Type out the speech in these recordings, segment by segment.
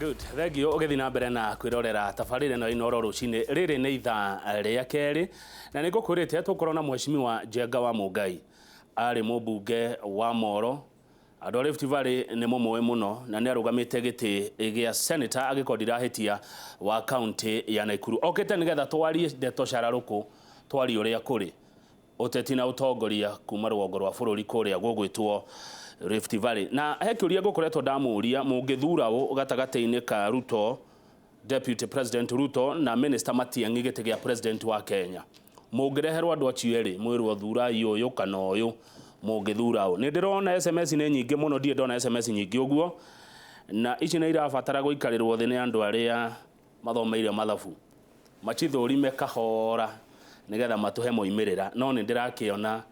Good. Thegio ugethi na mbere na kwirorera tabarire no inoro rucini riri ni itha ria keri na nigukurite tukorwo na mheshimiwa Njenga wa Mungai ari mubunge wa Moro andu Rift Valley ni mumwe muno na ni arugamite giti gia senator agikondira hitia wa county ya Nakuru okete nigetha twarie ndeto cararuku twari uria kuri uteti na utongoria kuma rwongo rwa bururi kuria gugwitwo Rift Valley na hekiuria ngukoretwo ndamuria mungithurawo gatagati-ini ka Ruto Deputy President Ruto na Minister Matiang'i giti gia President wa Kenya mungireherwo andu acieri mwirwo thurai uyu kana uyu mungithurawo ni ndirona SMS ni nyingi muno ndie ndona SMS nyingi uguo na ici ni irabatara guikarirwo thi ni andu aria mathomeire mathabu machithurime kahora nigetha matuhe moimirira no ni ndirakiona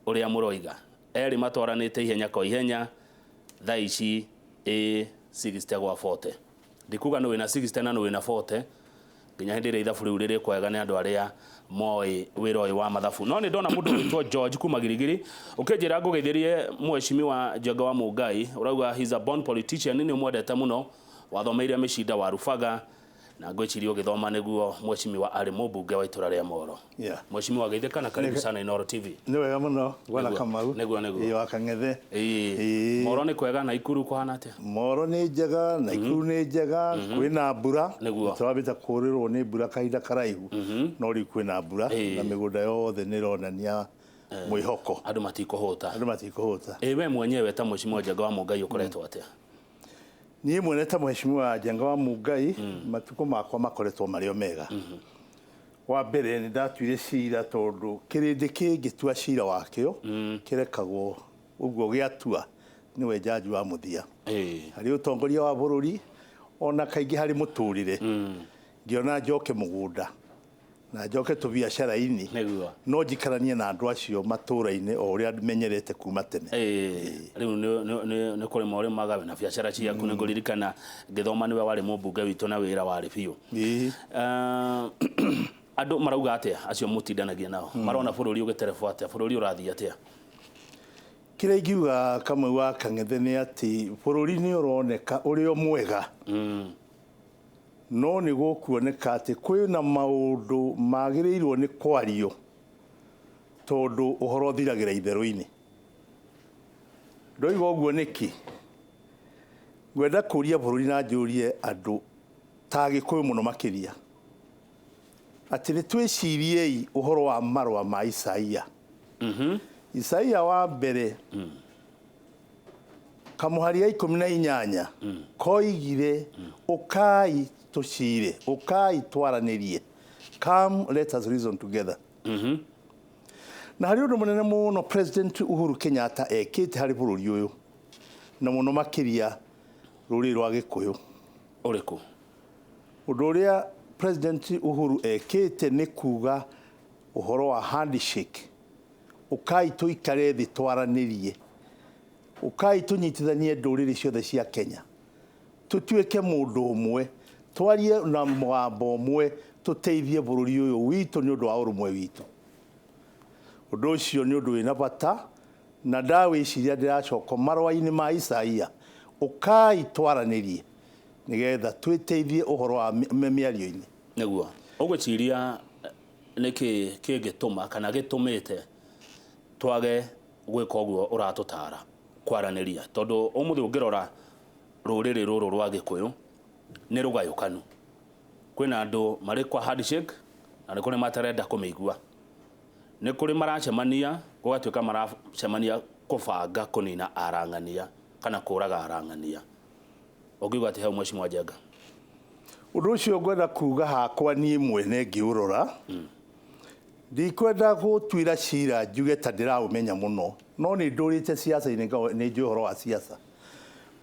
uria muroiga eri matwaranite ihenya kwa ihenya thaa ici 60 gwa 40 ndikuga no wina 60 na no wina 40 nginya hindi ria ithabu riu riri kwega ni andu aria moi wira uyu wa mathabu no ni ndona mundu witwa George kuma Girigiri ukinjira ngugeithirie mheshimiwa Njenga wa Mungai urauga he's a born politician ni mwendete muno wathomeire mishinda wa Rufaga na ngwicirio githoma niguo mheshimiwa ari mubunge wa itura ria Moro mheshimiwa geithika na karibu sana Inoro TV ni wega muno bwana Kamau niguo wakang'ethe Moro ni kwega na Ikuru kuhana atia Moro ni njega na Ikuru ni njega kwina mbura twabita kurirwo ni mbura kahinda karaihu no ri kwina mbura na migunda yothe ni ronania mwihoko andu matikuhuta we mwenyewe ta mheshimiwa Njenga wa Mungai ukoretwo atia ni mwene ta mheshimiwa Njenga wa Mungai matuko makwa makoretwo mario mega wa mbere ni ndatuire cira tondu kirindi kingi tua cira wakio kirekagwo uguo giatua niwe jaji wa muthia hari utongoria wa bururi ona kaingi hari muturire ngiona njoke mugunda na njoke tu biacara-ini no njikaranie na andu acio matura-ini o uria menyerete kuma tene riu ni kuri mori magawe na biacara ciaku ni nguririkana ngithoma niwe wari mubunge witu na wira wari biu andu marauga atia acio mutindanagia nao marona bururi ugiterefu atia bururi urathia atia kira ingiuga kamwe wa kang'ethe ni ati bururi ni uroneka urio mwega no ni gukuoneka ati kwina maundu magirirwo ni kwario tondu uhoro thiragira itheru-ini ndoiga uguo niki gwenda kuria bururi na njurie andu ta Gikuyu muno makiria ati ni twiciriei uhoro wa marwa ma Isaia Isaia wa mbere kamuharia 18 koigire ukai tucire ukai twaranirie come let us reason together na hari undu munene muno President Uhuru Kenyatta ekite hari bururi uyu na muno makiria ruri rwa Gikuyu uriku undu uria President Uhuru ekite ni kuga uhoro wa handshake ukai tuikare thi twaranirie ukai tunyitithanie nduriri ciothe cia Kenya tutuike mundu umwe twarie na mwambo umwe tuteithie bururi uyu witu ni undu wa urumwe witu undu ucio ni undu wina bata na ndawiciria ndiracoka marwa-ini ma Isaia ukai twaranirie nigetha twiteithie uhoro wa miario-ini niguo ugwiciria niki kingituma kana gitumite twage gwika uguo uratutara kwaraniria tondu umuthi ungirora ruriri ruru rwa Gikuyu ni rugayukanu kwina andu mari kwa handshake na ni kuri matarenda kumigua ni kuri maracemania gugatuika maracemania kubanga kunina arang'ania kana kuraga arang'ania ugiuga ati hau mheshimiwa Njenga undu ucio ngwenda kuga hakwa nie mwene ngiurora ndikwenda gutwira cira njuge ta ndiraumenya muno no ni ndurite siasa-ini ni njui uhoro wa siasa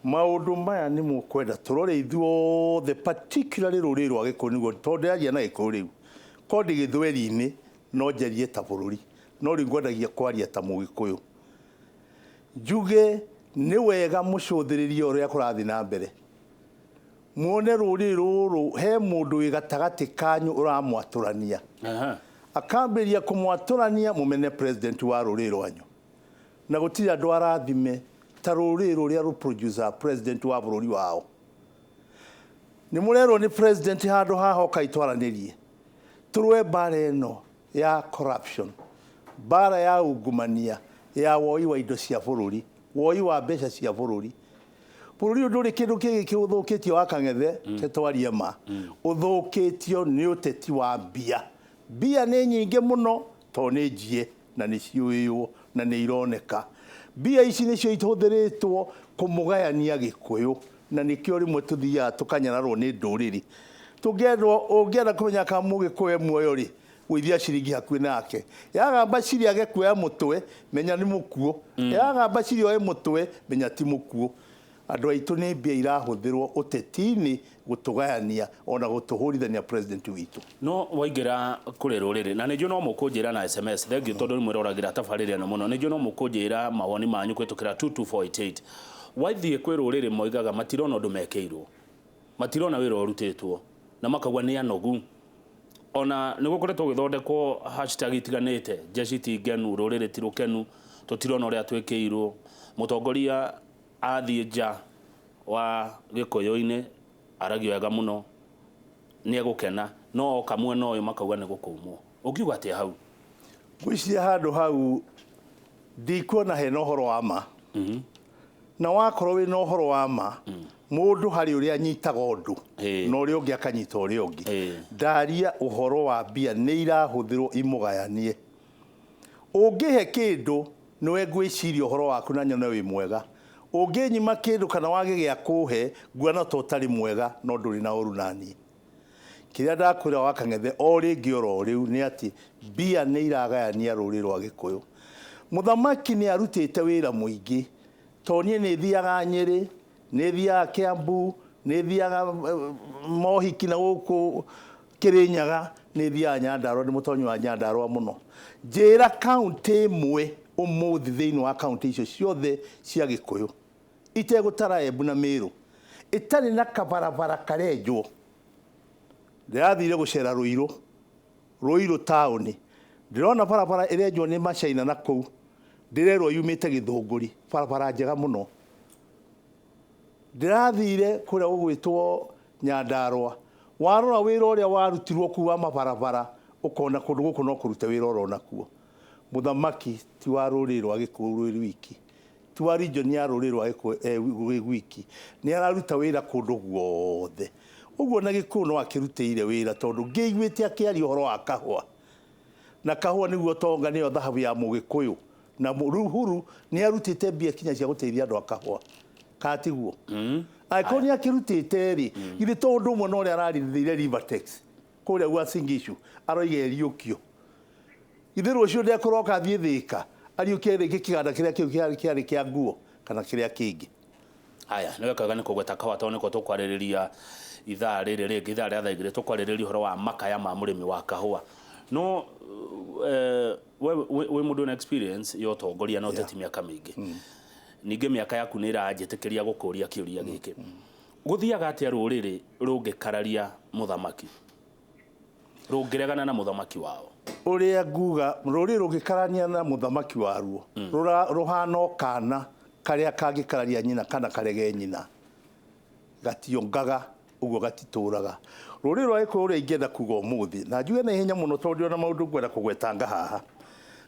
maundu maya ni mukwenda turore ithuothe particularly ruri rwa Gikuyu niguo tondu aria na Gikuyu riu kondi githweri-ini no njarie ta bururi no ri ngwendagia kwaria ta Mugikuyu njuge ni wega mucuthiririe uria kurathi na mbere muone ruri ruru he mundu wi gatagati kanyu uramwaturania akambiria kumwaturania mumene President wa ruri rwanyu na gutiri andu arathime ta ruri ruria ru producer President wa bururi wao nĩ mũrerwo nĩ president handũ haha ũkaitwaranirie tũrũe mbara ĩno ya corruption, mbara ya ungumania, ya woi wa indo cia bũrũri, woi wa mbeca cia bũrũri. Bũrũri ũyũ ndũrĩ kĩndũ kĩngĩ ũthũkĩtio wa Kang'ethe twarie ma ũthũkĩtio nĩ ũteti wa mbia. Mbia nĩ nyingĩ mũno tondũ nĩ njie na nĩ ciũĩo na nĩ ironeka. Mbia ici nĩcio ihũthĩrĩtwo kũmũgayania Gĩkũyũ, na nĩkĩo rĩmwe tũthiaga tũkanyararwo nĩ ndũrĩrĩ. Ũngĩenda kũmenya kana Mũgĩkũyũ muoyo rĩ, gũithia ciringi hakuhĩ nake. Yagamba ciri age kuoya mũtwe, menya nĩ mũkuũ. Yagamba ciri oe mũtwe, menya ti mũkuũ. Andũ aitũ nĩ mbia irahũthĩrwo ũteti-inĩ gũtũgayania ona gũtũhũrithania president witũ. No waingĩra kũrĩ rũrĩrĩ na nĩnjũ no mũkũnjĩra na SMS thengio tondũ nĩ mwĩroragĩra tabarĩra ĩno mũno, nĩnjũ no mũkũnjĩra mawoni manyu kũhĩtũkĩra 22488. Waithiĩ kwĩ rũrĩrĩ moigaga matirona ũndũ mekĩirwo, matirona wĩra ũrutĩtwo na makauga nĩ anogu. Ona nĩ gũkoretwo gũgĩthondekwo hashtag itiganĩte, jeshi ti ngenu, rũrĩrĩ ti rũkenu, tũtirona ũrĩa twĩkĩirwo. Mũtongoria athiĩ nja wa Gĩkũyũ-inĩ aragio wega mũno, nĩ egũkena, no kamwe no ũyũ makauga nĩ gũkũmwo. Ũngiuga atĩa hau? Gwĩciria handũ hau ndikuona hena ũhoro wa ma. Na wakorwo wĩna ũhoro wa ma, mũndũ harĩ ũrĩa anyitaga ũndũ na ũrĩa ũngĩ akanyita ũrĩa ũngĩ. Ndaria ũhoro wa mbia nĩ irahũthĩrwo imũgayanie. Ũngĩhe kĩndũ nĩwe ngwĩciria ũhoro waku na nyone wĩ mwega. Ũngĩnyima kĩndũ kana wage gĩa kũhe, nguona ta ũtarĩ mwega no ndũrĩ na ũru naniĩ. Kĩrĩa ndakwĩra wa Kang'ethe o rĩngĩ oro rĩu nĩ atĩ mbia nĩ iragayania rũrĩrĩ rwa Gĩkũyũ. Mũthamaki nĩ arutĩte wĩra mũingĩ, tondũ niĩ nĩ thiaga Nyĩrĩ, nĩ thiaga Kiambu, nĩ thiaga mohiki na gũkũ Kĩrĩnyaga, nĩ thiaga Nyandarũa, nĩ mũtonyi wa Nyandarũa mũno. Njĩra kaũntĩ ĩmwe ũmũthĩ thĩinĩ wa kaũntĩ icio ciothe cia Gĩkũyũ itegũtara Embu na Mĩrũ itarĩ na kabarabara karenjwo. Ndĩrathire gũcera Ruiru taũni, ndĩrona barabara ĩrenjwo nĩ Machaina na kũu, ndĩrerwo yumĩte Gĩthũngũri, barabara njega mũno. Ndĩrathire kũrĩa gũgwĩtwo Nyandarũa, warora wĩra ũrĩa warutirwo kuwa mabarabara, ũkona kũndũ gũkũ no kũruta wĩra oro nakuo. Mũthamaki ti wa rũrĩrĩ rwa Gĩkũyũ wiki, ti wa region ya rũrĩrĩ rwa Gĩkũyũ wiki, nĩ araruta wĩra kũndũ guothe. Ũguo na Gĩkũyũ no akĩrutĩire wĩra tondũ ngĩiguĩte akĩaria ũhoro wa kahũa, na kahũa nĩguo tonga nĩyo thahabu ya Mũgĩkũyũ, na Uhuru nĩ arutĩte mbia kinya cia gũteithia andũ a kahũa. Katiguo angĩkorwo nĩ akĩrutĩte rĩ, githĩ to ũndũ ũmwe na ũrĩa ararithĩire Rivertex kũrĩa gwa Singishu aroiga eriũkio. Githĩ rũciũ ndekũroka athiĩ Thĩka ariũkie rĩngĩ kĩganda kĩrĩa kĩu kĩarĩ kĩa nguo kana kĩrĩa kĩngĩ. Haya, nĩ wekaga nĩ kũgweta kahũa tondũ nĩko tũkwarĩrĩria ithaa rĩrĩ rĩngĩ, ithaa rĩa thaa igĩrĩ tũkwarĩrĩria ũhoro wa makaya ma mũrĩmi wa kahũa. No we mũndũ na experience ya ũtongoria na ũteti mĩaka mĩingĩ, ningĩ mĩaka yaku nĩ ĩranjĩtĩkĩria gũkũria kĩũria gĩkĩ. Gũthiaga atĩa rũrĩrĩ rũngĩkararia mũthamaki, rũngĩregana na mũthamaki wao? Ũrĩa nguga rũrĩrĩ rũngĩkarania na mũthamaki waruo rũhana kana karĩa kangĩkararia nyina kana karege nyina, gationgaga ũguo gatitũraga. Rũrĩrĩ rwa Gĩkũyũ ũrĩa ingĩenda kuga ũmũthĩ, na njuge na ihenya mũno tondũ ona maũndũ ngwenda kũgwetanga haha,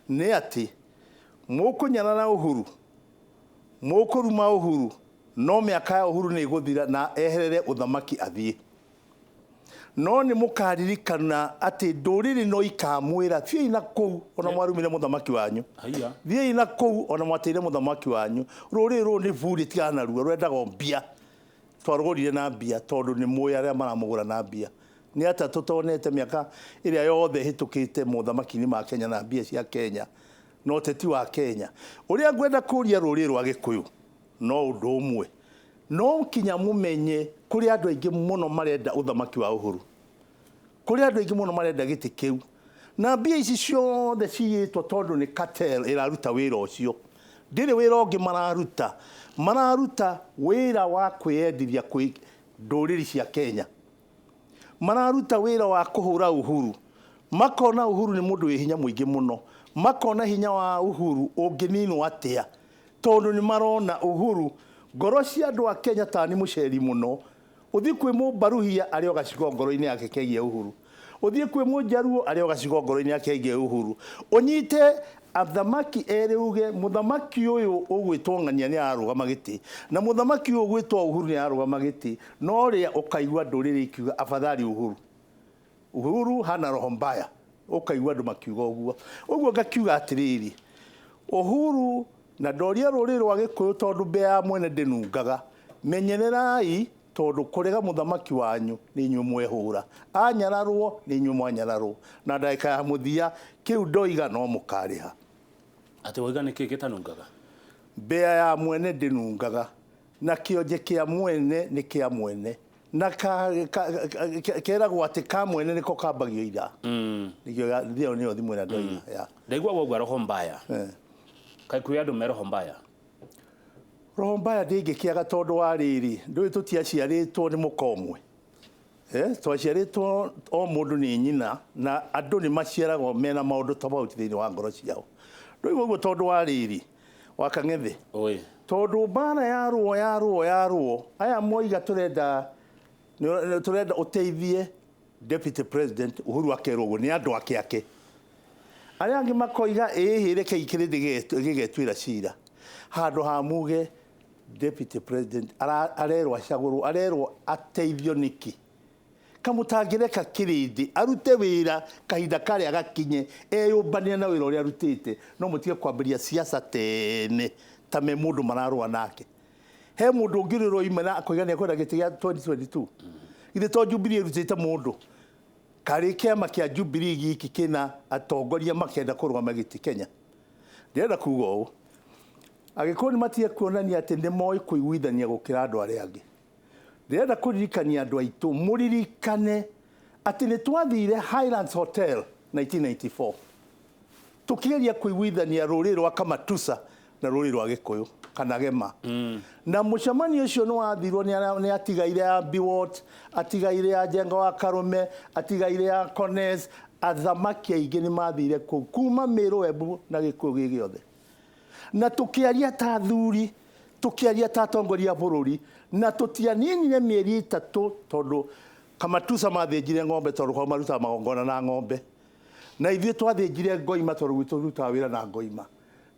nĩ atĩ mũkũnyana na Uhuru, mũkũruma Uhuru, no mĩaka ya Uhuru nĩ ĩgũthira na eherere ũthamaki athiĩ. No nĩ mũkaririkana atĩ ndũrĩrĩ no ikamwĩra thiĩi na kũu ona mwarumire mũthamaki wanyu, thiĩi na kũu ona mwateire mũthamaki wanyu. Rũrĩrĩ rũrũ nĩ buri tigana naruo, rwendaga mbia, twarũgũrire na mbia tondũ nĩ mũĩ arĩa maramũgũra na mbia. Nĩ atĩa tũtonete mĩaka ĩrĩa yothe hĩtũkĩte mũthamaki-inĩ ma Kenya na mbia cia Kenya na ũteti wa Kenya. Ũrĩa ngwenda kũria rũrĩrĩ rwa Gĩkũyũ no ũndũ ũmwe, no kinya mũmenye kũrĩ andũ aingĩ mũno marenda ũthamaki wa Uhuru, kũrĩ andũ aingĩ mũno marenda gĩtĩ kĩu, na mbia ici ciothe ciyĩtwo tondũ nĩ cartel ĩraruta wĩra ũcio. Ndĩrĩ wĩra ũngĩ mararuta wĩra wa kwĩyendithia kwĩ ndũrĩrĩ cia Kenya, mararuta wĩra wa kũhũra Uhuru, makona Uhuru nĩ mũndũ wĩ hinya mũingĩ mũno, makona hinya wa Uhuru ũngĩninwo atĩa, tondũ nĩ marona Uhuru ngoro cia andũ a Kenya ta nĩ mũceri mũno. uthii kwi Mũbaruhia arĩa gacigo ngoro-inĩ yake kegie Uhuru, uthii kwi Mũjaruo arĩa gacigo ngoro-inĩ yake kegie Uhuru, unyite athamaki eri uge muthamaki uyu ugwitwo Ng'ania ni arugama giti na muthamaki uyu ugwitwo Uhuru ni arugama giti, no ria ukaigwa nduriri ikiuga afadhali Uhuru hana roho mbaya, ukaigwa andu makiuga uguo ngakiuga atiriri Uhuru na ndoria ruriri rwa Gikuyu tondu mbea ya mwene ndinungaga, menyererai tondu kurega muthamaki wanyu ni inyu mwehura, anyararwo ni inyu mwanyararwo, na ndaika ya muthia kiu ndoiga no mukariha. Ati woiga niki gitanungaga? Mbea ya mwene ndinungaga na kionje kia mwene ni kia mwene na keragwo ati ka mwene niko kambagio ira. Ndio nio thimwe na ndoiga ya ndaigua woguo roho mbaya. Kai kwi andu me roho mbaya. Roho mbaya ndingikiaga tondu wa riri ndui tutiaciaritwo ni mukomwe. Twaciaritwo o mundu ni nyina na andu ni maciaragwo mena maundu tofauti thiini wa ngoro ciao. Ndui uguo tondu wa riri wa Kang'ethe. Oi. Tondu mbara yaruo aya moiga turenda uteithie Deputy President Uhuru akerwo ni andu ake. Aria angi makoiga reke ikirindi gigetwira cira handu ha muge Deputy President arerwa caguru arerwa ateithio niki kamutangireka kirindi arute wira kahinda kare agakinye eyumbania na wira uria arutite no mutige kwambiria siasa tene ta me mundu mararwa nake he mundu ngiriro imena akoiga ni akwenda giti ya 2022 ithe to Jubilee rutite mundu kari kiama kia Jubilee giki kina atongoria makenda kurugama giti Kenya ndenda kuga ũũ agĩkorwo nĩ matige kuonania atĩ nĩ moĩ kũiguithania gũkĩra andũ arĩa angĩ. Ndĩrenda kũririkania andũ aitũ mũririkane atĩ nĩ twathire Highlands Hotel 1994 tũkĩgeria kũiguithania rũrĩrĩ rwa Kamatusa na rũrĩrĩ rwa Gĩkũyũ kana Gema. Na mũcemanio ũcio nĩ wathirwo nĩ atigaire ya Biwott, atigaire ya Njenga wa Karume, atigaire ya Kones, athamaki aingĩ nĩ mathire kũu kuma Meru, Embu na Gĩkũyũ gĩgĩothe. Na tukiaria ta thuri tukiaria ta atongoria bururi na tutianinire mieri 3 tondu Kamatusa mathinjire ng'ombe tondu kwa maruta magongona na ng'ombe na ithuĩ twathinjire ngoima tondu gwitũ ruta wĩra na ngoima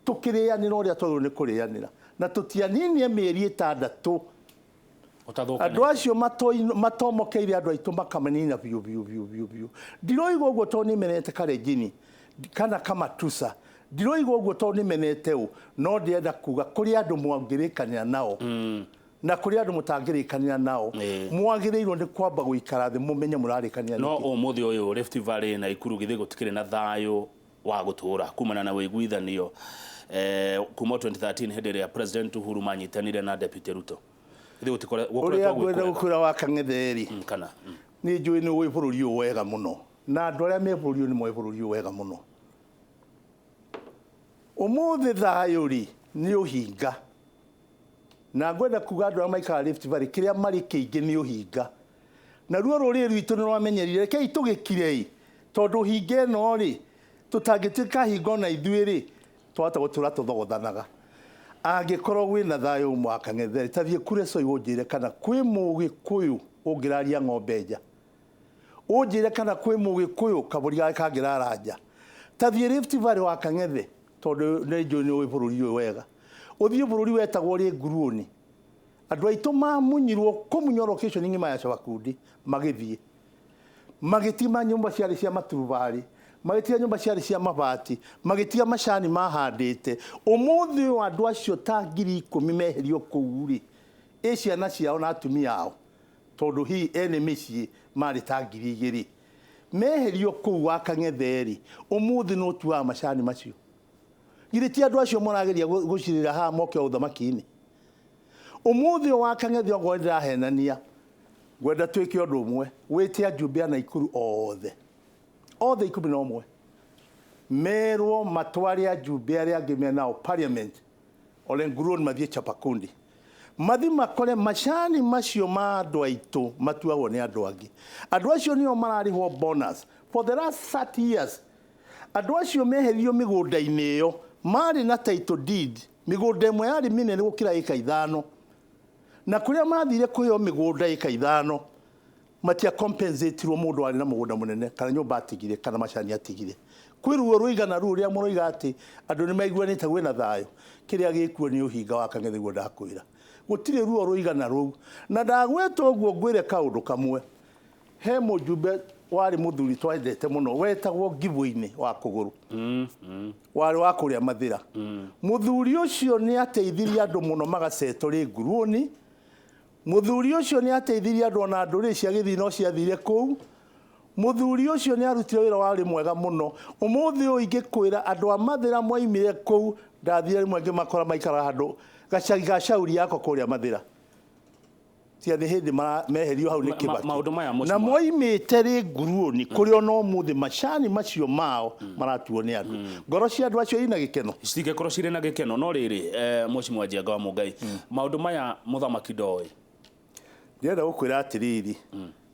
tukirianira uria tondu ni kurianira na tutianinire mieri 6 andu acio matomokeire andu aitu makamanina biu ndiroiga uguo tondu nimenete Kalenjini kana Kamatusa ndiroiga uguo tondu nimenete u no ndienda kuga kuri andu mwangirikanira nao na kuri andu mutangirikanira nao mwagiriirwo ni kwamba guikara thi mumenye murarikanira no umuthi uyu Rift Valley na Ikuru githi gutikire na thayo wa gutura kumana na wiguithanio kuma 2013 hindi ya President Uhuru manyitanire na Deputy Ruto githi gutikore gukura wa Kang'etheri kana ni njui ni wi bururi uyu wega muno na andu aria me bururi ni moe bururi uyu wega muno. Umuthi thayuri ni uhinga na ngwenda kuga andu arĩa maikara Rift Valley kiria mari kiingi ni uhinga na ruo rũrĩrĩ rwitũ nĩ rwamenyerire kei tũgĩkirei tondu hinga ĩno ri tutangĩtuĩka hingo na ithuĩ ri twahota gũtũra tũthogothanaga angĩkorwo gwĩna thayũ mwa Kang'ethe tathiĩ kure so ũnjĩre kana kwĩ Mũgĩkũyũ ũngĩraria ng'ombe nja ũnjĩre kana kwĩ Mũgĩkũyũ kabũri gake kangĩrara nja tathiĩ Rift Valley wa Kang'ethe tondu nĩ njũĩ nĩ ũĩ bũrũri ũyũ wega ũthiĩ bũrũri wetagwo rĩ Nguruoni andu aitũ mamunyirwo kũmunywo location ng'ima ya Shabakundi magĩtima nyũmba ciarĩ cia maturubari magĩtia nyũmba ciarĩ cia mabati magĩtia macani mahandĩte ũmũthĩ ũyũ andũ acio ta 10,000 meherio kũu rĩ ciana ciao na atumia ao tondu hi ene mĩciĩ marĩ ta 2,000 meherio kũu wa Kang'ethe rĩ ũmũthĩ no tuaga macani macio githĩ ti andũ acio morageria gũcirĩra haha moke ũthamaki-inĩ umuthi wa Kang'ethe ogwo ndirahenania gwenda twike undu umwe wite ajumbe na Ikuru othe 11 merwo matwari ajumbe aria angi menao parliament ole Nguruoni mathie Chapakundi mathi makore macani macio ma andu aitu matuagwo ni andu angi andu acio nio mararihwo bonus for the last 30 years andu acio meherio migunda-ini iyo mari na title deed migunda imwe yari minene gukira eka 5 na kuria mathire kuyo migunda ika ithano matia compensate ro mundu ari na mugunda munene kana nyumba atigire kana macani atigire kwiruo ruigana ru ria muroiga ati andu ni maiguanite gwina thayo kiria gikuo ni uhinga wa kang'ethiguo ndakwira gutire ruo ruigana ru na ndagwetwo guo ngwire kaundu kamwe he mujumbe wari muthuri twendete muno wetagwo Givuini wa kuguru wari wa kuria mathira muthuri ucio ni ateithirie andu muno magacetori nguruoni muthuri ucio ni ateithirie andu na nduri cia githino cia thire kuu muthuri ucio ni arutire wira wari mwega muno umuthi uingikwira andu a mathira mwaimire kuu ndathire mwengi makora maikara handu gacagi ga shauri yako kuria mathira tia the hindi meherio hau ni Kibaki na moimite ri nguruoni kuri ono muthi macani macio mao maratuo ni andu ngoro cia andu acio ina gikeno citige koro cire na gikeno no riri Mheshimiwa Njenga wa Mungai maundu maya muthamaki ndoi ndienda gukwira atiriri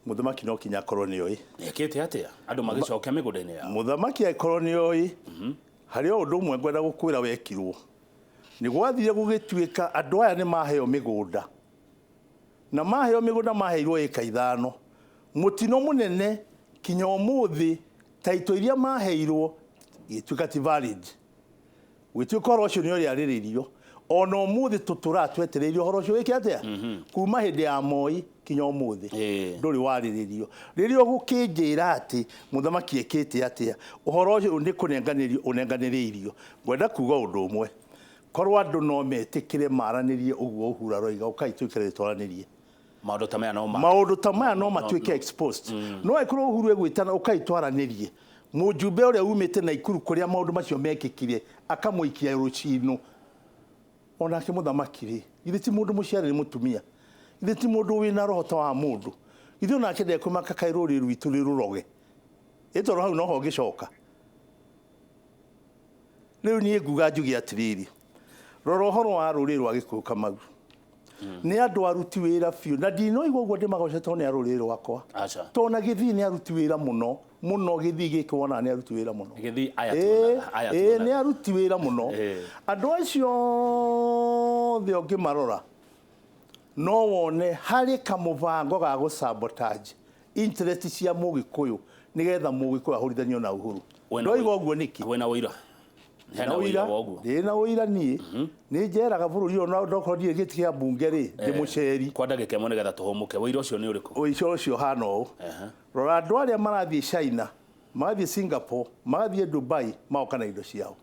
muthamaki no kinya korwo ni oi ekete atia andu magicokia migunda-ini yao muthamaki aikorwo ni oi hari undu umwe ngwenda gukwira wekirwo ni gwathire gugituika andu aya ni maheo migunda na maheo migunda maheirwo ika ithano mutino munene kinya umuthi taito iria maheirwo gituika ti valid gituika horo ucio ni ori ariririo ona umuthi tutura twetereirio horo ucio wiki atia kuma hindi ya Moi kinya umuthi nduri wariririo ririo gukinjira ati muthamaki ekete atia uhoro ucio ndi kunenganirio unenganiririo ngwenda kuga undu umwe korwo andu no metikire maranirie uguo Uhuru Roiga ukaitwikire twaranirie maundu ta maya no matuike exposed no ikorwo Uhuru egwitana ukaitwaranirie mujumbe uria umite na Ikuru kuria maundu macio mekikire akamuikia ruchino ona ke muthamaki ri ithe ti mundu muciari ni mutumia ithe ti mundu wina roho ta wa mundu ithe ona kende kumaka kairuri rwitu riruroge itoro hau no ho gicoka riu ni nguga njugi atiriri roro horo wa ruri rwa Gikuyu Kamau ni andu aruti wira fiu na ndino igwo gwo ndimagocetwo ni aruri rwakwa tona Githii ni aruti wira muno Githii gikona ni aruti wira muno Githii aya ni aruti wira muno andu acio thio ngimarora no wone hari kamuvango ga go sabotage interest cia Mugikuyu nigetha Mugikuyu ahurithanio na Uhuru no igwo gwo niki wena wira na uira ni njeraga bururi ona ndokorire giti kia bunge ri ndi muceri kwa ndagika imwe nigetha tuhumuke wira ucio ni uriku ucio hano rora andu aria marathie China magathie Singapore magathie Dubai maokana indo ciao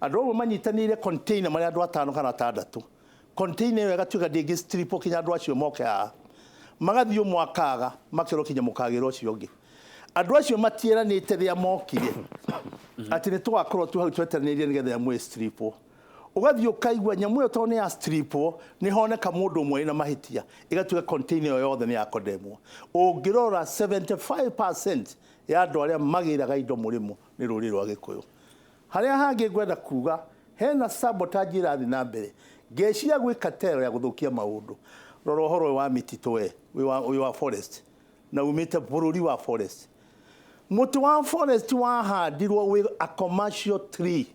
andu abo manyitanire container mari andu atano kana atandatu container yo igatuika ndingi strip kinya andu acio moke magathie mwakaga makero kinya mukagiro ucio ngi andu acio matieranite ria mokire ati ni twakorwo tu hau tweteranirie nigetha ya mwe stripo ugathie ukaigua nyamu yo tone ya stripo ni honeka mundu umwe na mahitia igatuika container yo yothe ni yakodemwo ungirora 75% ya andu aria magiraga indo murimo ni ruri rwa Gikuyu haria hangi ngwenda kuga hena sabotage irathi na mbere ngeciria gwika tero ya guthukia maundu roro horo wa mitito we wa forest na umite bururi wa forest mutu wa forest wahandirwo wi a commercial tree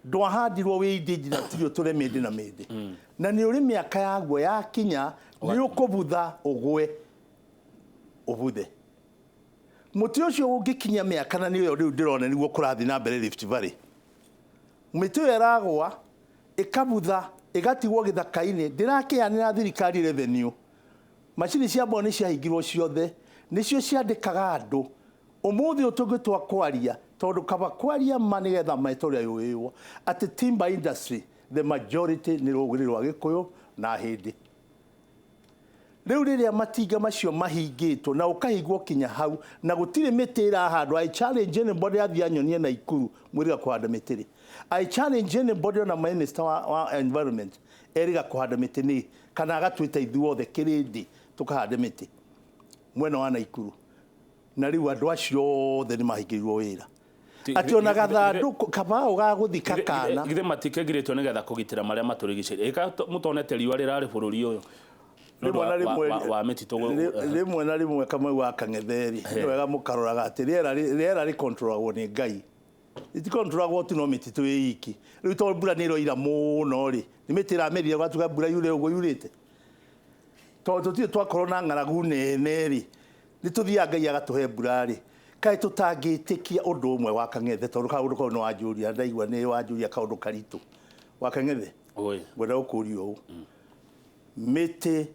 ndwahandirwo wi indigenous tree tule mindi na mindi na ni uri miaka yaguo ya kinya ni ukubutha ugwe ubuthe mutu ucio ungikinya miaka na niyo riu ndirona niguo kurathi na mbere Rift Valley mitu yaragwa ikabutha igatigwo githaka-ini ndirakianira thirikari revenue macini cia boni cia hingirwo ciothe nicio ciandikaga andu umuthi utungitwa kwaria tondu kaba kwaria manigetha maitoria yuiwo at timber industry the majority ni ruguri rwa Gikuyu na hindi riu riria matinga macio mahingitwo na ukahigwo kinya hau na gutire mitira handu I challenge anybody athia nyonie na Ikuru mwiriga kuhanda mitiri I challenge anybody na minister wa environment eriga kuhanda mitini kana agatwita ithuothe kirindi tukahanda miti mwena wa Ikuru na riu andu acio the ni mahingirwo wira ati ona gathandu kabao ga guthika kana githe matikegiritwo nigetha kugitira maria maturigicire ika mutonete riwa rirari bururi uyu wa mitito rimwe na rimwe Kamau wa Kang'etheri ni wega mukaroraga ati riera ri controlagwo ni Ngai iti controlagwo tu no mitito iki riu to mbura ni roira muno ri ni mitira merire gwatuga mbura yure ugo yurite tondu tutirĩ twakorwo na ng'aragu nene rĩ nĩ tũthiaga Ngai agatuhe mbura rĩ kaĩ tũtangĩtĩkia ũndũ ũmwe wa Kang'ethe tondu kaũndũ kau nĩ wanjũria ndaigua nĩ wanjũria kaũndũ karitũ wa Kang'ethe ngwenda gũkũria ũũ mĩtĩ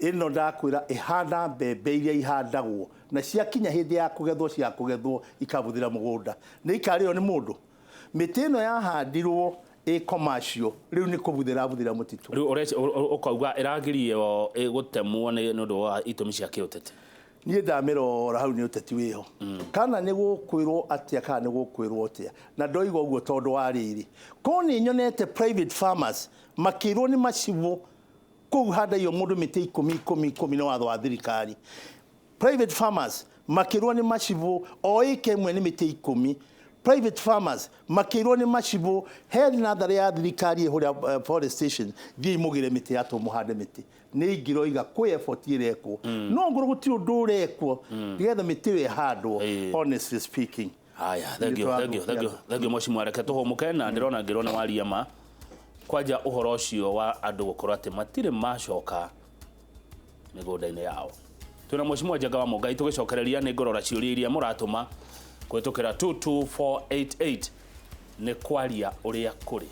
ĩno ndakwĩra ĩhana mbembe iria ihandagwo na ciakinya hĩndĩ ya kũgethwo ikabuthĩra mũgũnda nĩ ikarĩo nĩ mũndũ mĩtĩ ĩno yahandirwo commercial riu ni kubuthira mũtitũ riu ukauga iragirio gutemwo ni ndu wa itumi cia kiuteti niĩ ndamirora hau ni uteti wiho kana ni gukwirwo atia kana ni gukwirwo atia na ndoiga uguo tondu wa riri ko ni nyonete private farmers makirwo ni macivu kuu hada iyo mundu mĩtĩ 10 na watho wa thirikari private farmers makirwo ni macivu o ikemwe ni mĩtĩ 10 private farmers makirwo ni macivu head natharĩ ya thirikari hũrĩa forest station thiĩ mugire mĩtĩ ya tũmuhande mĩtĩ nĩ ingiroiga kwĩ effort irekwo no ngoro gũtirĩ ũndũ urekwo nĩgetha mĩtĩ ĩyo ĩhandwo honestly speaking. Haya, thank you mheshimiwa, reke tũhũmũke na ndĩrona ngĩrwo waria ma kwanja ũhoro ũcio wa andũ gũkorwo atĩ matirĩ macoka mĩgũnda-inĩ yao. Twĩna mheshimiwa Njenga wa Mũngai tũgĩcokereria nĩ ngorora ciũria iria mũratũma kwĩtũkĩra 22488 nĩ kwaria ũrĩa kũrĩ.